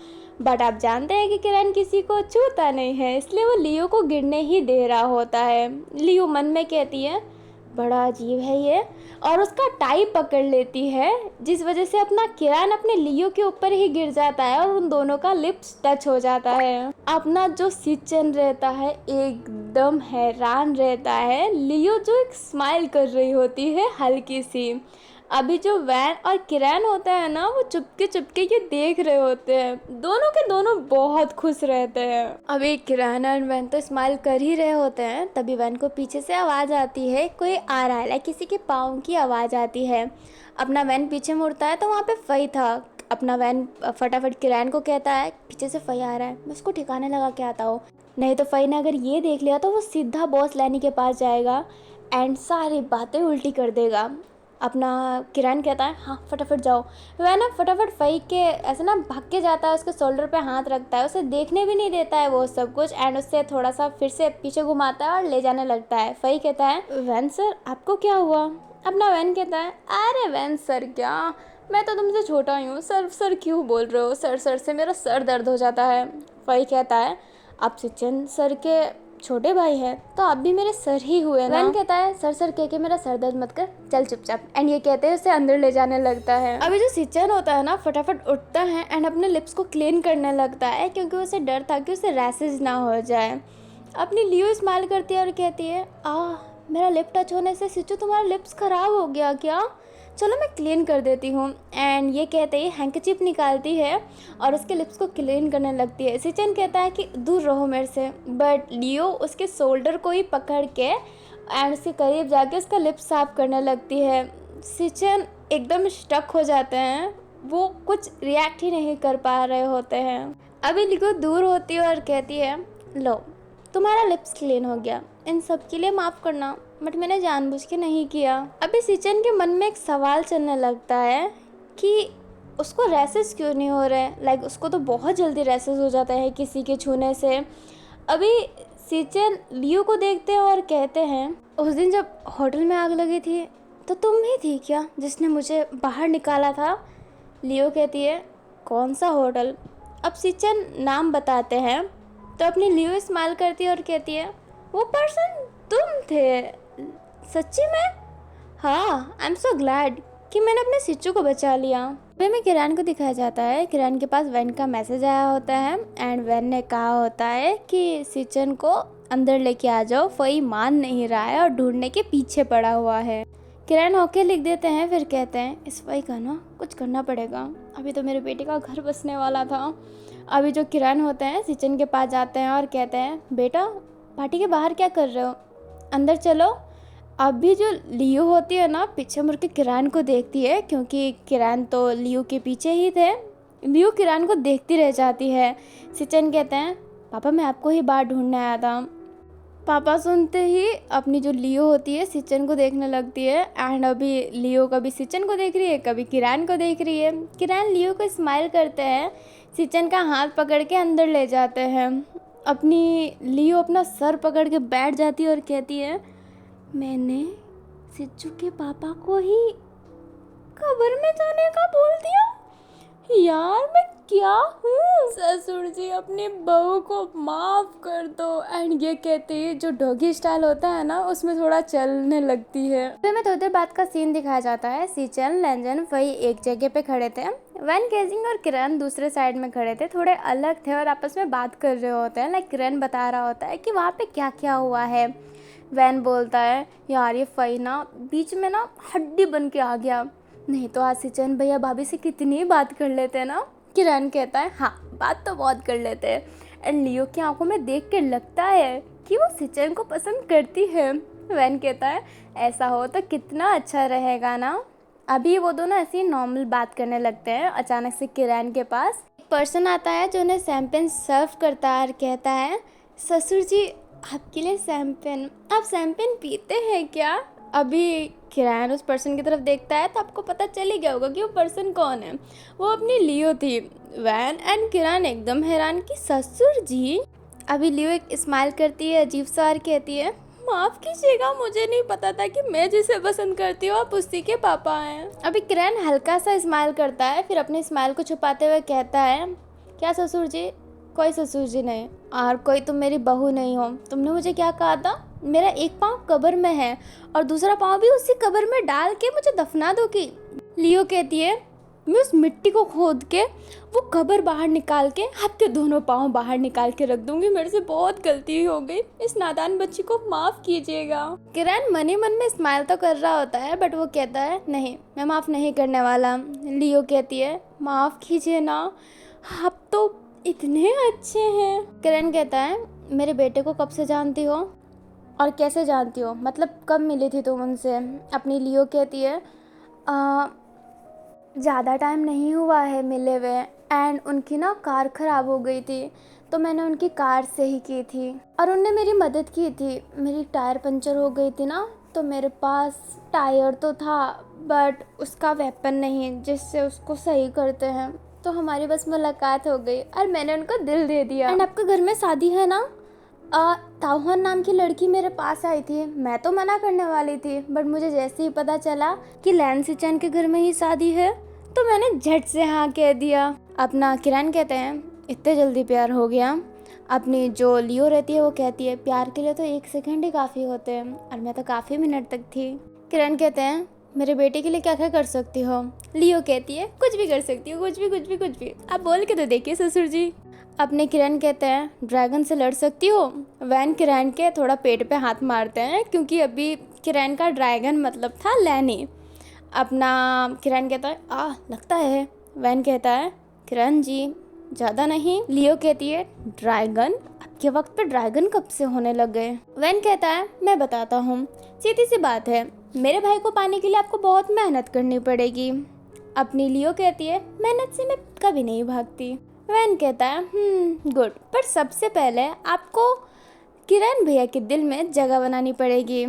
बट आप जानते हैं कि किरान किसी को छूता नहीं है, इसलिए वो लियो को गिरने ही दे रहा होता है। लियो मन में कहती है बड़ा अजीब है ये, और उसका टाई पकड़ लेती है, जिस वजह से अपना किरान अपने लियो के ऊपर ही गिर जाता है और उन दोनों का लिप्स टच हो जाता है। अपना जो सिचन रहता है एकदम हैरान रहता है, लियो जो एक स्माइल कर रही होती है हल्की सी। अभी जो वैन और किरान होता है ना, वो चुपके चुपके ये देख रहे होते हैं, दोनों के दोनों बहुत खुश रहते हैं। अभी किरान और वैन तो स्माइल कर ही रहे होते हैं, तभी वैन को पीछे से आवाज़ आती है, कोई आ रहा है, लाइक किसी के पाँव की आवाज़ आती है। अपना वैन पीछे मुड़ता है तो वहाँ पे फई था। अपना वैन फटाफट किरान को कहता है पीछे से फई आ रहा है, मैं उसको ठिकाने लगा के आता हूँ, नहीं तो फई ने अगर ये देख लिया तो वो सीधा बॉस लैनी के पास जाएगा एंड सारी बातें उल्टी कर देगा। अपना किरान कहता है हाँ फटाफट जाओ। वह ना फटाफट फई के ऐसे ना भाग के जाता है, उसके शोल्डर पे हाथ रखता है, उसे देखने भी नहीं देता है वो सब कुछ, एंड उससे थोड़ा सा फिर से पीछे घुमाता है और ले जाने लगता है। फई कहता है वैन सर आपको क्या हुआ? अपना वैन कहता है अरे वैन सर क्या, मैं तो तुमसे छोटा ही हूँ, सर सर क्यों बोल रहे हो, सर सर से मेरा सर दर्द हो जाता है। फई कहता है आप सिचन सर के छोटे भाई हैं तो आप भी मेरे सर ही हुए ना। वैन कहता है सर सर कह के मेरा सर दर्द मत कर, चल चुपचाप, एंड ये कहते हैं उसे अंदर ले जाने लगता है। अभी जो सिचन होता है ना फटाफट उठता है एंड अपने लिप्स को क्लीन करने लगता है, क्योंकि उसे डर था कि उसे रैसेज ना हो जाए। अपनी लियो स्माइल करती है और कहती है मेरा लिप टच होने से सिचू तुम्हारा लिप्स खराब हो गया क्या, चलो मैं क्लीन कर देती हूँ। एंड ये कहते ही हैंकचिप निकालती है और उसके लिप्स को क्लीन करने लगती है। सिचन कहता है कि दूर रहो मेरे से, बट लियो उसके शोल्डर को ही पकड़ के एंड उसके करीब जाके उसका लिप्स साफ करने लगती है। सिचन एकदम स्टक हो जाते हैं, वो कुछ रिएक्ट ही नहीं कर पा रहे होते हैं। अभी लियो दूर होती है और कहती है लो तुम्हारा लिप्स क्लीन हो गया, इन सब के लिए माफ़ करना, बट मैंने जानबूझ के नहीं किया। अभी सिचन के मन में एक सवाल चलने लगता है कि उसको रैसेस क्यों नहीं हो रहे, लाइक उसको तो बहुत जल्दी रैसेस हो जाता है किसी के छूने से। अभी सिचन लियो को देखते हैं और कहते हैं उस दिन जब होटल में आग लगी थी तो तुम ही थी क्या जिसने मुझे बाहर निकाला था? लियो कहती है कौन सा होटल? अब सिचन नाम बताते हैं तो अपनी लियो स्माइल करती है और कहती है वो पर्सन तुम थे सच्ची में? हाँ आई एम सो ग्लैड कि मैंने अपने सिच्चू को बचा लिया। अभी में किरान को दिखाया जाता है, किरान के पास वैन का मैसेज आया होता है एंड वैन ने कहा होता है कि सिचन को अंदर लेके आ जाओ, फई मान नहीं रहा है और ढूंढने के पीछे पड़ा हुआ है। किरान ओके लिख देते हैं, फिर कहते हैं इस फई का ना कुछ करना पड़ेगा, अभी तो मेरे बेटे का घर बसने वाला था। अभी जो किरान होते हैं सिचन के पास जाते हैं और कहते हैं बेटा पार्टी के बाहर क्या कर रहे हो, अंदर चलो। अभी जो लियो होती है ना पीछे मुड़ के किरान को देखती है, क्योंकि किरान तो लियो के पीछे ही थे। लियो किरान को देखती रह जाती है। सिचन कहते हैं पापा मैं आपको ही बाहर ढूंढने आया था। पापा सुनते ही अपनी जो लियो होती है सिचन को देखने लगती है एंड अभी लियो कभी सिचन को देख रही है कभी किरान को देख रही है। किरान लियो को स्माइल करते हैं, सिचन का हाथ पकड़ के अंदर ले जाते हैं। अपनी लियो अपना सर पकड़ के बैठ जाती है और कहती है मैंने सिच्चू के पापा को ही कब्र में जाने का बोल दिया, यार मैं क्या हूँ। ससुर जी अपनी बहू को माफ़ कर दो। एंड ये कहते हैं जो डॉगी स्टाइल होता है ना उसमें थोड़ा चलने लगती है। फिर में थोड़ी देर बाद का सीन दिखाया जाता है, सिचन लैंजन वही एक जगह पे खड़े थे, वैन केजिंग और किरण दूसरे साइड में खड़े थे, थोड़े अलग थे और आपस में बात कर रहे होते हैं। लाइक किरण बता रहा होता है कि वहाँ पे क्या क्या हुआ है। वैन बोलता है यार ये फई ना बीच में ना हड्डी बन के आ गया, नहीं तो आज सिचन भैया भाभी से कितनी बात कर लेते ना। किरण कहता है हाँ बात तो बहुत कर लेते हैं। एंड लियो की आंखों में देख के लगता है कि वो सिचन को पसंद करती है। वैन कहता है ऐसा हो तो कितना अच्छा रहेगा ना। अभी वो दोनों ऐसे ही नॉर्मल बात करने लगते हैं। अचानक से किरण के पास एक पर्सन आता है जो उन्हें शैम्पेन सर्व करता है और कहता है ससुर जी आपके लिए शैम्पेन, आप शैम्पेन पीते हैं क्या? अभी किरण उस पर्सन की तरफ देखता है तो आपको पता चल ही गया होगा कि वो पर्सन कौन है। वो अपनी लियो थी। वैन एंड किरण एकदम हैरान कि ससुर जी। अभी लियो एक स्माइल करती है अजीब सा और कहती है माफ़ कीजिएगा, मुझे नहीं पता था कि मैं जिसे पसंद करती हूँ आप उसी के पापा हैं। अभी किरण हल्का सा स्माइल करता है, फिर अपने स्माइल को छुपाते हुए कहता है क्या ससुर जी? कोई ससुर जी नहीं और कोई तुम मेरी बहू नहीं हो। तुमने मुझे क्या कहा था? मेरा एक पाँव कब्र में है और दूसरा पाँव भी उसी कब्र में डाल के मुझे दफना दोगी। लियो कहती है मैं उस मिट्टी को खोद के वो कब्र बाहर निकाल के आपके दोनों पाँव बाहर निकाल के रख दूंगी। मेरे से बहुत गलती हो गई, इस नादान बच्ची को माफ़ कीजिएगा। किरण मन ही मन में स्माइल तो कर रहा होता है बट वो कहता है नहीं मैं माफ़ नहीं करने वाला। लियो कहती है माफ़ कीजिए ना, आप तो इतने अच्छे हैं। किरण कहता है मेरे बेटे को कब से जानती हो और कैसे जानती हो, मतलब कब मिली थी तुम उनसे? अपनी लियो कहती है ज़्यादा टाइम नहीं हुआ है मिले हुए एंड उनकी ना कार ख़राब हो गई थी तो मैंने उनकी कार से ही की थी और उनने मेरी मदद की थी। मेरी टायर पंचर हो गई थी ना तो मेरे पास टायर तो था बट उसका वेपन नहीं जिससे उसको सही करते हैं, तो हमारी बस मुलाकात हो गई और मैंने उनको दिल दे दिया। एंड आपके घर में शादी है ना? ताओहन नाम की लड़की मेरे पास आई थी, मैं तो मना करने वाली थी बट मुझे जैसे ही पता चला कि लैन सिचन के घर में ही शादी है तो मैंने झट से हाँ कह दिया। अपना किरण कहते हैं इतने जल्दी प्यार हो गया। अपनी जो लियो रहती है वो कहती है प्यार के लिए तो 1 सेकंड ही काफ़ी होते हैं और मैं तो काफ़ी मिनट तक थी। किरण कहते हैं मेरे बेटे के लिए क्या क्या कर सकती हो? लियो कहती है कुछ भी कर सकती हो, कुछ भी कुछ भी कुछ भी। आप बोल के तो देखिए ससुर जी। अपने किरण कहते हैं ड्रैगन से लड़ सकती हो? वैन किरण के थोड़ा पेट पे हाथ मारते हैं क्योंकि अभी किरण का ड्रैगन मतलब था लैनी। अपना किरण कहता है लगता है। वैन कहता है किरण जी ज़्यादा नहीं। लियो कहती है ड्रैगन? आपके वक्त पे ड्रैगन कब से होने लग गए? वैन कहता है मैं बताता हूँ, सीधी सी बात है, मेरे भाई को पाने के लिए आपको बहुत मेहनत करनी पड़ेगी। अपनी लियो कहती है मेहनत से मैं कभी नहीं भागती। वैन कहता है गुड, पर सबसे पहले आपको किरण भैया के दिल में जगह बनानी पड़ेगी।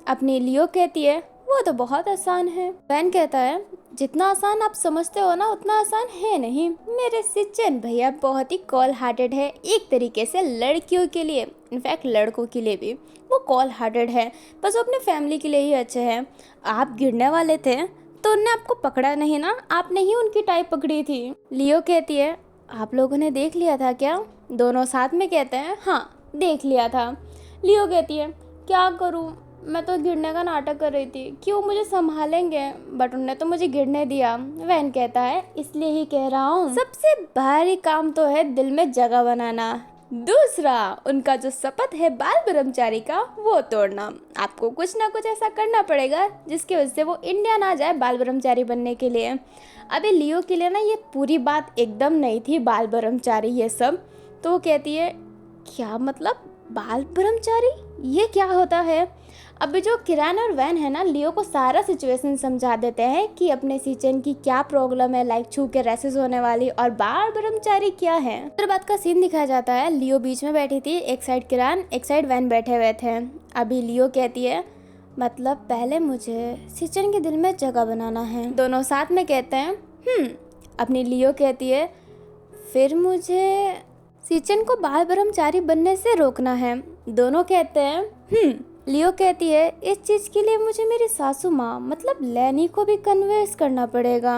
अपनी लियो कहती है वो तो बहुत आसान है। वैन कहता है जितना आसान आप समझते हो ना उतना आसान है नहीं। मेरे सिचन भैया बहुत ही कॉल हार्टेड है, एक तरीके से लड़कियों के लिए, इनफैक्ट लड़कों के लिए भी वो कॉल हार्टेड है, बस वो अपने फैमिली के लिए ही अच्छे हैं। आप गिरने वाले थे तो उनने आपको पकड़ा नहीं ना, आपने ही उनकी टाइप पकड़ी थी। लियो कहती है आप लोगों ने देख लिया था क्या? दोनों साथ में कहते हैं हाँ देख लिया था। लियो कहती है क्या करूँ, मैं तो गिरने का नाटक कर रही थी कि वो मुझे संभालेंगे बट उनने तो मुझे गिरने दिया। वैन कहता है इसलिए ही कह रहा हूँ सबसे भारी काम तो है दिल में जगह बनाना, दूसरा उनका जो शपथ है बाल ब्रह्मचारी का वो तोड़ना। आपको कुछ ना कुछ ऐसा करना पड़ेगा जिसकी वजह से वो इंडिया ना जाए बाल ब्रह्मचारी बनने के लिए। अभी लियो के लिए ना ये पूरी बात एकदम नहीं थी बाल ब्रह्मचारी ये सब, तो वो कहती है क्या मतलब बाल ब्रह्मचारी, ये क्या होता है? अभी जो किरण और वैन है ना लियो को सारा सिचुएशन समझा देते हैं कि अपने सिचन की क्या प्रॉब्लम है, लाइक छू के रैसेस होने वाली, और बाल ब्रह्मचारी क्या है। फिर बात का सीन दिखाया जाता है, लियो बीच में बैठी थी, एक साइड किरण एक साइड वैन बैठे हुए थे। अभी लियो कहती है मतलब पहले मुझे सिचन के दिल में जगह बनाना है। दोनों साथ में कहते हैं अपनी लियो कहती है फिर मुझे सिचन को बाल ब्रह्मचारी बनने से रोकना है। दोनों कहते हैं लियो कहती है इस चीज़ के लिए मुझे मेरी सासू माँ मतलब लैनी को भी कन्विंस करना पड़ेगा।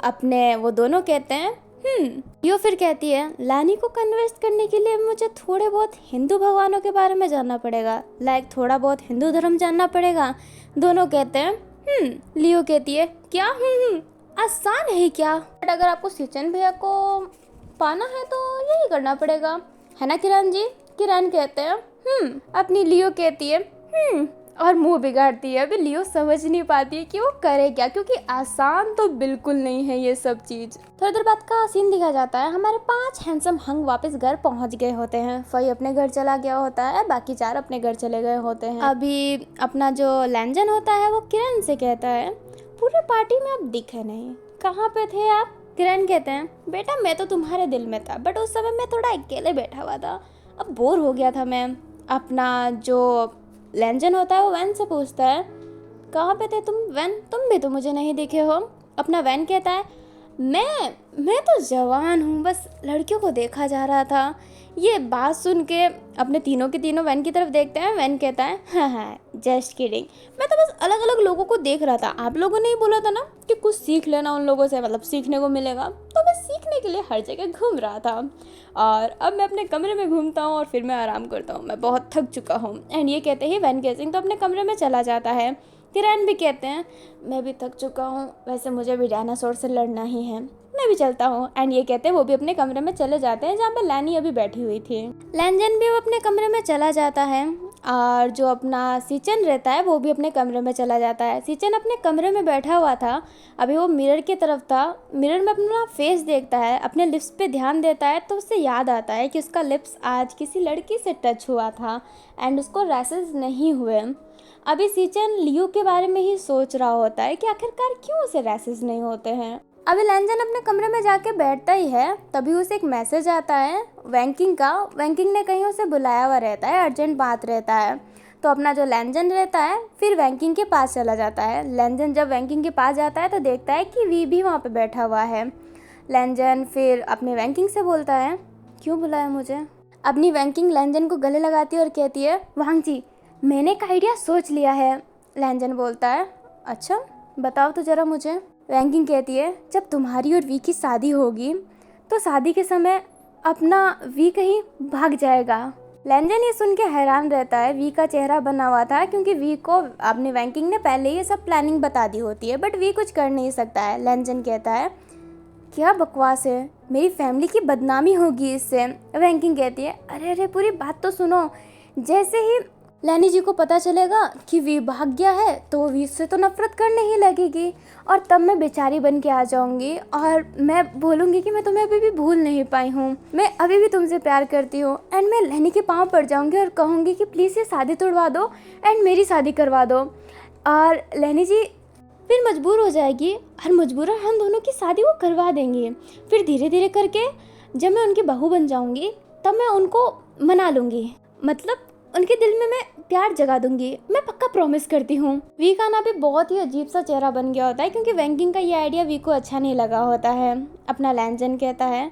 अपने वो दोनों कहते हैं लियो फिर कहती है लैनी को कन्विंस करने के लिए मुझे थोड़े बहुत हिंदू भगवानों के बारे में जानना पड़ेगा, लाइक थोड़ा बहुत हिंदू धर्म जानना पड़ेगा। दोनों कहते हैं लियो कहती है क्या आसान है क्या, बट अगर आपको सिचन भैया को पाना है तो यही करना पड़ेगा, है ना किरण जी? किरण कहते हैं अपनी लियो कहती है और मुंह बिगाड़ती है। अभी लियो समझ नहीं पाती है कि वो करे क्या, क्योंकि आसान तो बिल्कुल नहीं है ये सब चीज़। थोड़ी देर बाद का सीन दिखा जाता है, हमारे 5 हैंडसम हंग वापस घर पहुंच गए होते हैं। फई अपने घर चला गया होता है, बाकी 4 अपने घर चले गए होते हैं। अभी अपना जो लैंजन होता है वो किरण से कहता है, पूरे पार्टी में आप दिखे नहीं, कहाँ पे थे आप? किरण कहते हैं, बेटा मैं तो तुम्हारे दिल में था, बट उस समय मैं थोड़ा अकेले बैठा हुआ था, अब बोर हो गया था मैं। अपना जो लैंजन होता है वो वैन से पूछता है, कहाँ पे थे तुम वैन? तुम भी तो मुझे नहीं दिखे हो। अपना वैन कहता है, मैं तो जवान हूँ, बस लड़कियों को देखा जा रहा था। ये बात सुन के अपने तीनों के तीनों वैन की तरफ देखते हैं। वैन कहता है, हाँ जस्ट किडिंग, मैं तो बस अलग अलग लोगों को देख रहा था। आप लोगों ने ही बोला था ना कि कुछ सीख लेना उन लोगों से, मतलब सीखने को मिलेगा, तो मैं सीखने के लिए हर जगह घूम रहा था। और अब मैं अपने कमरे में घूमता हूँ और फिर मैं आराम करता हूँ, मैं बहुत थक चुका हूँ। एंड ये कहते ही वैन गेजिंग तो अपने कमरे में चला जाता है। किरण भी कहते हैं, मैं भी थक चुका हूँ, वैसे मुझे भी डायनासोर से लड़ना ही है, मैं भी चलता हूँ। एंड ये कहते हैं वो भी अपने कमरे में चले जाते हैं जहाँ पे लैनी अभी बैठी हुई थी। लैंजन भी वो अपने कमरे में चला जाता है और जो अपना सीचन रहता है वो भी अपने कमरे में चला जाता है। सीचन अपने कमरे में बैठा हुआ था, अभी वो मिरर की तरफ था, मिरर में अपना फेस देखता है, अपने लिप्स पे ध्यान देता है, तो उससे याद आता है कि उसका लिप्स आज किसी लड़की से टच हुआ था एंड उसको रैसेस नहीं हुए। अभी सीचन लियो के बारे में ही सोच रहा होता है कि आखिरकार क्यों उसे रैसेस नहीं होते हैं। अभी लैंजन अपने कमरे में जाके बैठता ही है, तभी उसे एक मैसेज आता है वैंकिंग का। वैंकिंग ने कहीं उसे बुलाया हुआ रहता है, अर्जेंट बात रहता है। तो अपना जो लैंजन रहता है फिर वैंकिंग के पास चला जाता है। लैंजन जब वैंकिंग के पास जाता है तो देखता है कि वी भी वहाँ पे बैठा हुआ है। लैंजन फिर अपने वैंकिंग से बोलता है, क्यों बुलाया मुझे? अपनी वैंकिंग लैंजन को गले लगाती है और कहती है, वांग जी मैंने एक आइडिया सोच लिया है। लैंजन बोलता है, अच्छा बताओ तो ज़रा मुझे। वैंकिंग कहती है, जब तुम्हारी और वी की शादी होगी तो शादी के समय अपना वी कहीं भाग जाएगा। लैंजन ये सुन के हैरान रहता है। वी का चेहरा बना हुआ था क्योंकि वी को अपने वैंकिंग ने पहले ये सब प्लानिंग बता दी होती है, बट वी कुछ कर नहीं सकता है। लैंजन कहता है, क्या बकवास है, मेरी फैमिली की बदनामी होगी इससे। वैंकिंग कहती है, अरे अरे पूरी बात तो सुनो। जैसे ही लैनी जी को पता चलेगा कि वी भाग गया है तो वो वी से तो नफरत करने ही लगेगी और तब मैं बेचारी बन के आ जाऊंगी और मैं बोलूँगी कि मैं तुम्हें अभी भी भूल नहीं पाई हूँ, मैं अभी भी तुमसे प्यार करती हूँ। एंड मैं लैनी के पाँव पड़ जाऊंगी और कहूँगी कि प्लीज़ ये शादी तोड़वा दो एंड मेरी शादी करवा दो। और लैनी जी फिर मजबूर हो जाएगी और मजबूरन हम दोनों की शादी वो करवा देंगे। फिर धीरे धीरे करके जब मैं उनकी बहू बन जाऊंगी तब मैं उनको मना लूँगी, मतलब उनके दिल में मैं प्यार जगा दूंगी, मैं पक्का प्रॉमिस करती हूँ। वी का ना भी बहुत ही अजीब सा चेहरा बन गया होता है क्योंकि वैंकिंग का ये आइडिया वी को अच्छा नहीं लगा होता है। अपना लैंजन कहता है,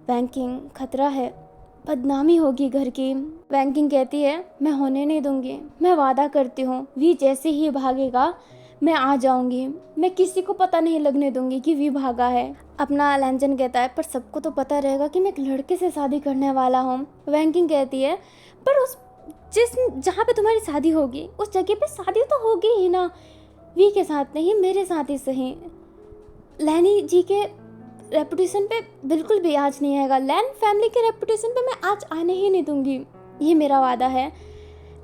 वैंकिंग खतरा है, बदनामी होगी घर की। वैंकिंग कहती है, मैं होने नहीं दूंगी, मैं वादा करती हूँ वी जैसे ही भागेगा मैं आ जाऊंगी, मैं किसी को पता नहीं लगने दूंगी कि वी भागा है। अपना लैंजन कहता है, पर सबको तो पता रहेगा कि मैं एक लड़के से शादी करने वाला हूँ। वैंकिंग कहती है, पर उस जहाँ पे तुम्हारी शादी होगी उस जगह पे शादी तो होगी ही ना, वी के साथ नहीं मेरे साथ ही सही। लैनी जी के रेपुटेशन पे बिल्कुल भी आज नहीं आएगा, लैन फैमिली के रेपुटेशन पे मैं आज आने ही नहीं दूंगी, ये मेरा वादा है,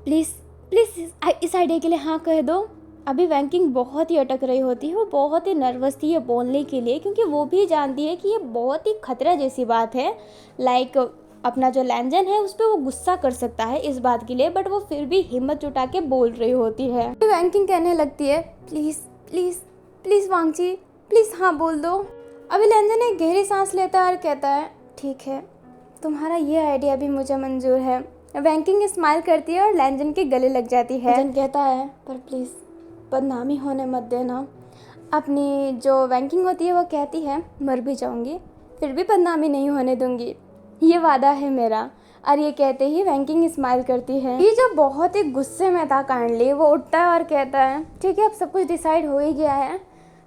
प्लीज़ प्लीज़ इस आइडिया के लिए हाँ कह दो। अभी वैंकिंग बहुत ही अटक रही होती है, वो बहुत ही नर्वस थी ये बोलने के लिए क्योंकि वो भी जानती है कि ये बहुत ही खतरा जैसी बात है। लाइक अपना जो लैंजन है उस पर वो गुस्सा कर सकता है इस बात के लिए, बट वो फिर भी हिम्मत जुटा के बोल रही होती है। वैंकिंग कहने लगती है, please please please Wang ji please हाँ बोल दो। अभी लैंजन एक गहरी सांस लेता है और कहता है, ठीक है तुम्हारा ये आइडिया भी मुझे मंजूर है। वैंकिंग स्माइल करती है और लैंजन के गले लग जाती है। लैंजन कहता है, पर प्लीज़ बदनामी होने मत देना। अपनी जो वैंकिंग होती है वो कहती है, मर भी जाऊंगी फिर भी बदनामी नहीं होने दूंगी, ये वादा है मेरा। और ये कहते ही वैंकिंग स्माइल करती है। ये जो बहुत ही गुस्से में था काइंडली, वो उठता है और कहता है, ठीक है अब सब कुछ डिसाइड हो ही गया है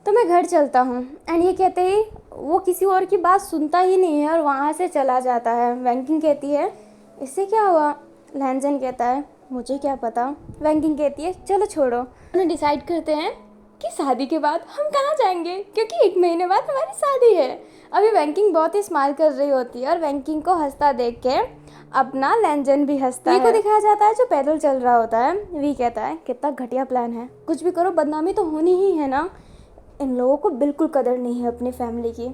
तो मैं घर चलता हूँ। एंड ये कहते ही वो किसी और की बात सुनता ही नहीं है और वहाँ से चला जाता है। वैंकिंग कहती है, इससे क्या हुआ? लैंजन कहता है, मुझे क्या पता। वैंकिंग कहती है, चलो छोड़ो। उन्हें डिसाइड करते हैं कि शादी के बाद हम कहाँ जाएंगे क्योंकि 1 महीने बाद हमारी शादी है। अभी वैंकिंग बहुत ही स्माइल कर रही होती है और वैंकिंग को हंसता देख के अपना लेंजन भी हंसता है। वी को दिखाया जाता है जो पैदल चल रहा होता है। वी कहता है कितना घटिया प्लान है, कुछ भी करो बदनामी तो होनी ही है ना। इन लोगों को बिल्कुल कदर नहीं है अपनी फैमिली की,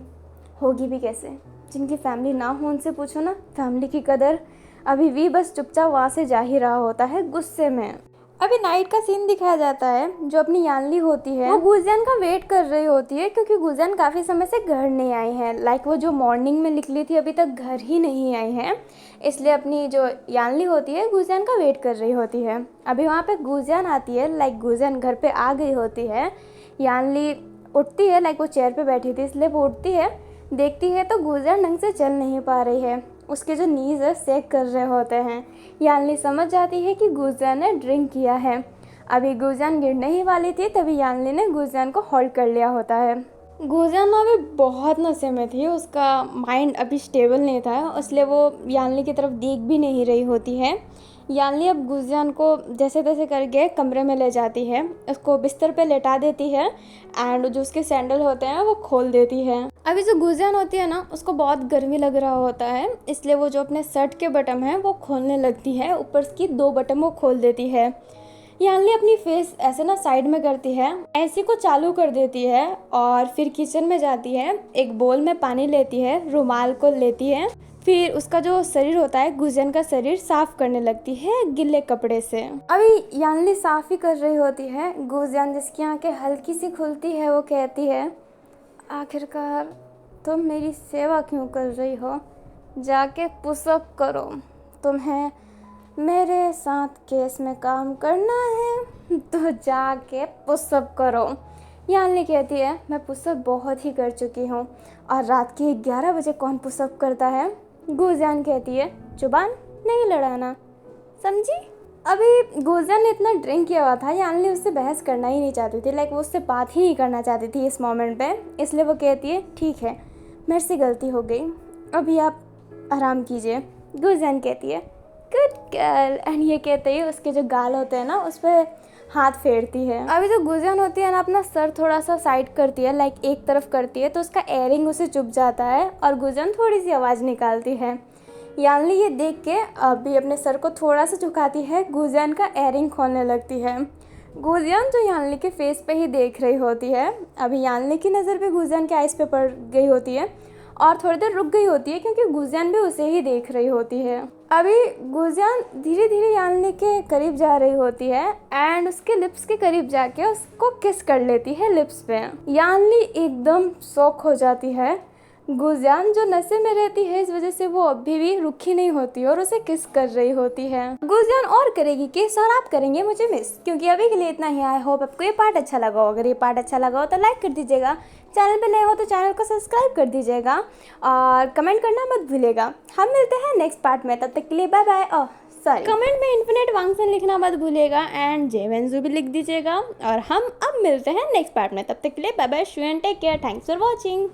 होगी भी कैसे, जिनकी फैमिली ना हो उनसे पूछो ना फैमिली की कदर। अभी वी बस चुपचाप वहाँ से जा ही रहा होता है गुस्से में। अभी नाइट का सीन दिखाया जाता है। जो अपनी यानली होती है वो गुजियान का वेट कर रही होती है, क्योंकि गुजियान काफ़ी समय से घर नहीं आई है। लाइक वो जो मॉर्निंग में निकली थी अभी तक घर ही नहीं आई है, इसलिए अपनी जो यानली होती है गुजियान का वेट कर रही होती है। अभी वहाँ पे गुजियान आती है, लाइक गुजियान घर पे आ गई होती है। यानली उठती है, लाइक वो चेयर पे बैठी थी इसलिए वो उठती है, देखती है तो गुजियान ढंग से चल नहीं पा रही है, उसके जो नीज है सेक कर रहे होते हैं। यानली समझ जाती है कि गुजियान ने ड्रिंक किया है। अभी गुजियान गिरने ही वाली थी तभी यानली ने गुजियान को होल्ड कर लिया होता है। गुजियान अभी बहुत नशे में थी, उसका माइंड अभी स्टेबल नहीं था, इसलिए वो यानली की तरफ देख भी नहीं रही होती है। यानली अब गुजियान को जैसे तैसे करके कमरे में ले जाती है, उसको बिस्तर पे लेटा देती है एंड जो उसके सैंडल होते हैं वो खोल देती है। अभी जो गुजियान होती है ना उसको बहुत गर्मी लग रहा होता है, इसलिए वो जो अपने शर्ट के बटन हैं वो खोलने लगती है, ऊपर की 2 बटन वो खोल देती है। यानली अपनी फेस ऐसे ना साइड में करती है, ऐसी को चालू कर देती है और फिर किचन में जाती है, एक बोल में पानी लेती है, रुमाल को लेती है, फिर उसका जो शरीर होता है गुजियान का शरीर साफ करने लगती है गिले कपड़े से। अभी यानली साफ ही कर रही होती है। गुजियान जिसकी आंखें हल्की सी खुलती है वो कहती है, आखिरकार तुम मेरी सेवा क्यों कर रही हो, जाके पुशअप करो, तुम्हें मेरे साथ केस में काम करना है तो जाके पुशअप करो। यानली कहती है मैं पुशअप बहुत ही कर चुकी हूँ और रात के 11 बजे कौन पुशअप करता है। गुजियान कहती है जुबान नहीं लड़ाना, समझी। अभी गुजियान ने इतना ड्रिंक किया हुआ था, यानली उससे बहस करना ही नहीं चाहती थी, लाइक वो उससे बात ही नहीं करना चाहती थी इस मोमेंट पे, इसलिए वो कहती है ठीक है मेरे से गलती हो गई, अभी आप आराम कीजिए। गुजियान कहती है गुड गर्ल एंड ये कहते ही उसके जो गाल होते हैं ना उस पर हाथ फेरती है। अभी जो गुजियान होती है ना अपना सर थोड़ा सा साइड करती है, लाइक एक तरफ करती है, तो उसका एयरिंग उसे चुभ जाता है और गुजियान थोड़ी सी आवाज़ निकालती है। यानली ये देख के अभी अपने सर को थोड़ा सा झुकाती है, गुजियान का एयरिंग खोलने लगती है। गुजियान जो यानली के फेस पे ही देख रही होती है। अभी यानली की नज़र भी गुजियान के आइस पे पड़ गई होती है और थोड़ी देर रुक गई होती है क्योंकि गुजियान भी उसे ही देख रही होती है। अभी गुजियान धीरे धीरे यानली के करीब जा रही होती है एंड उसके लिप्स के करीब जाके उसको किस कर लेती है लिप्स पे। यानली एकदम शॉक हो जाती है। गुजियान जो नशे में रहती है इस वजह से वो अभी भी रुकी नहीं होती और उसे किस कर रही होती है। गुजियान और करेगी किस और आप करेंगे मुझे मिस, क्योंकि अभी के लिए इतना ही। आई होप आपको ये पार्ट अच्छा लगा हो। अगर ये पार्ट अच्छा लगा हो तो लाइक कर दीजिएगा, चैनल पे नए हो तो चैनल को सब्सक्राइब कर दीजिएगा और कमेंट करना मत भूलिएगा। हम मिलते हैं नेक्स्ट पार्ट में, तब तक के लिए बाय बाय। सॉरी, कमेंट में इन्फिनिट वांगसन लिखना मत भूलिएगा एंड जेवेंजू भी लिख दीजिएगा और हम अब मिलते हैं नेक्स्ट पार्ट में, तब तक के लिए bye bye, take care, thanks for watching.